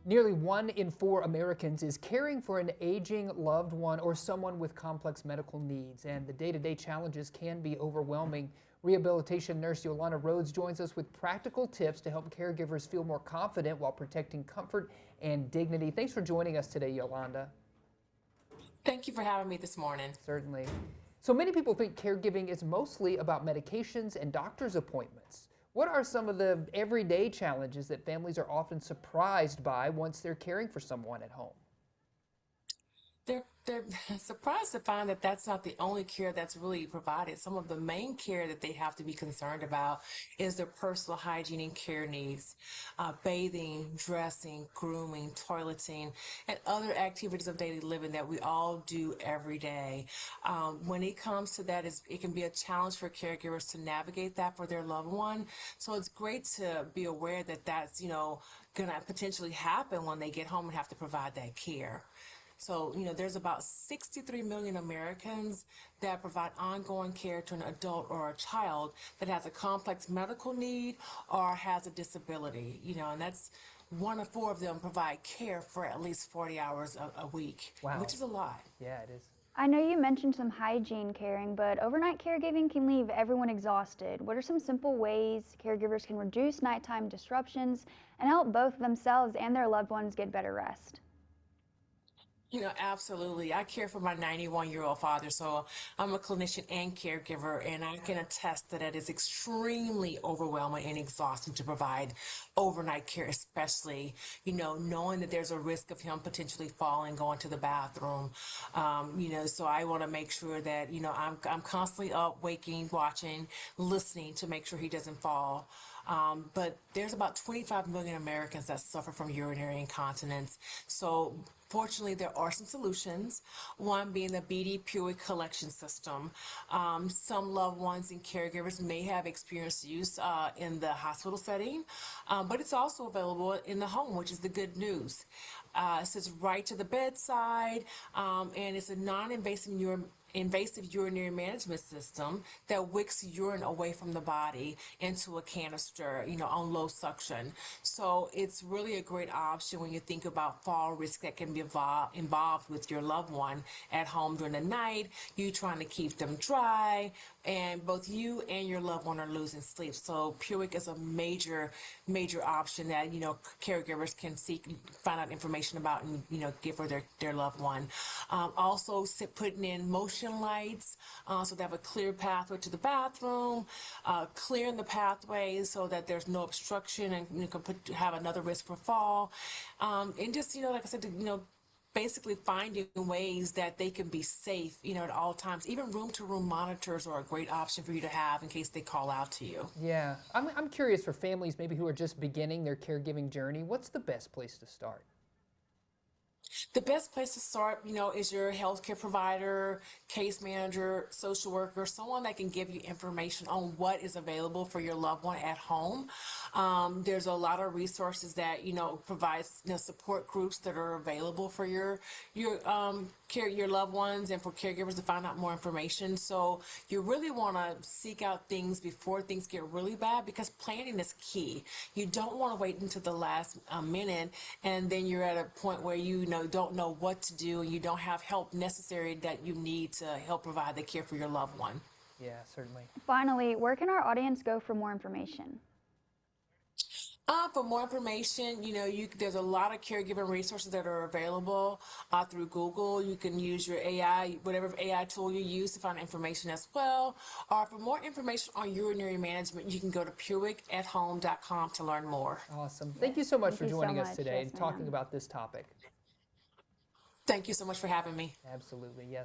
Nearly 1 in 4 Americans is caring for an aging loved one or someone with complex medical needs, and the day-to-day challenges can be overwhelming. Rehabilitation nurse Yolanda Rhodes joins us with practical tips to help caregivers feel more confident while protecting comfort and dignity. Thanks for joining us today, Yolanda. Thank you for having me this morning. Certainly. So many people think caregiving is mostly about medications and doctor's appointments. What are some of the everyday challenges that families are often surprised by once they're caring for someone at home? They're surprised to find that that's not the only care that's really provided. Some of the main care that they have to be concerned about is their personal hygiene and care needs, bathing, dressing, grooming, toileting, and other activities of daily living that we all do every day. When it comes to that, it can be a challenge for caregivers to navigate that for their loved one. So it's great to be aware that that's, going to potentially happen when they get home and have to provide that care. So, there's about 63 million Americans that provide ongoing care to an adult or a child that has a complex medical need or has a disability, and that's 1 in 4 of them provide care for at least 40 hours a week, Wow. which is a lot. Yeah, it is. I know you mentioned some hygiene caring, but overnight caregiving can leave everyone exhausted. What are some simple ways caregivers can reduce nighttime disruptions and help both themselves and their loved ones get better rest? Absolutely. I care for my 91-year-old father, so I'm a clinician and caregiver, and I can attest that it is extremely overwhelming and exhausting to provide overnight care, especially, knowing that there's a risk of him potentially falling, going to the bathroom. So I want to make sure that, I'm constantly up, waking, watching, listening to make sure he doesn't fall. But there's about 25 million Americans that suffer from urinary incontinence. So fortunately, there are some solutions, one being the BD Puig collection system. Some loved ones and caregivers may have experienced use in the hospital setting, but it's also available in the home, which is the good news. It sits right to the bedside, and it's a invasive urinary management system that wicks urine away from the body into a canister, on low suction. So it's really a great option when you think about fall risk that can be involved with your loved one at home during the night, you trying to keep them dry, and both you and your loved one are losing sleep. So Puig is a major option that, caregivers can find out information about and, give for their loved one. Also putting in motion lights, so they have a clear pathway to the bathroom, clearing the pathways so that there's no obstruction and you can have another risk for fall. And just, like I said, basically finding ways that they can be safe, at all times. Even room-to-room monitors are a great option for you to have in case they call out to you. Yeah, I'm curious for families maybe who are just beginning their caregiving journey, what's the best place to start? The best place to start, is your healthcare provider, case manager, social worker, someone that can give you information on what is available for your loved one at home. There's a lot of resources that, provides, support groups that are available for your loved ones and for caregivers to find out more information. So you really want to seek out things before things get really bad, because planning is key. You don't want to wait until the last minute and then you're at a point where don't know what to do and you don't have help necessary that you need to help provide the care for your loved one. Yeah, certainly. Finally, where can our audience go for more information? For more information, there's a lot of caregiving resources that are available through Google. You can use your AI, whatever AI tool you use to find information as well. Or for more information on urinary management, you can go to puigathome.com to learn more. Awesome. Thank you so much Thank for you so joining us much. today Yes, and talking ma'am. about this topic. Thank you so much for having me. Absolutely, yes.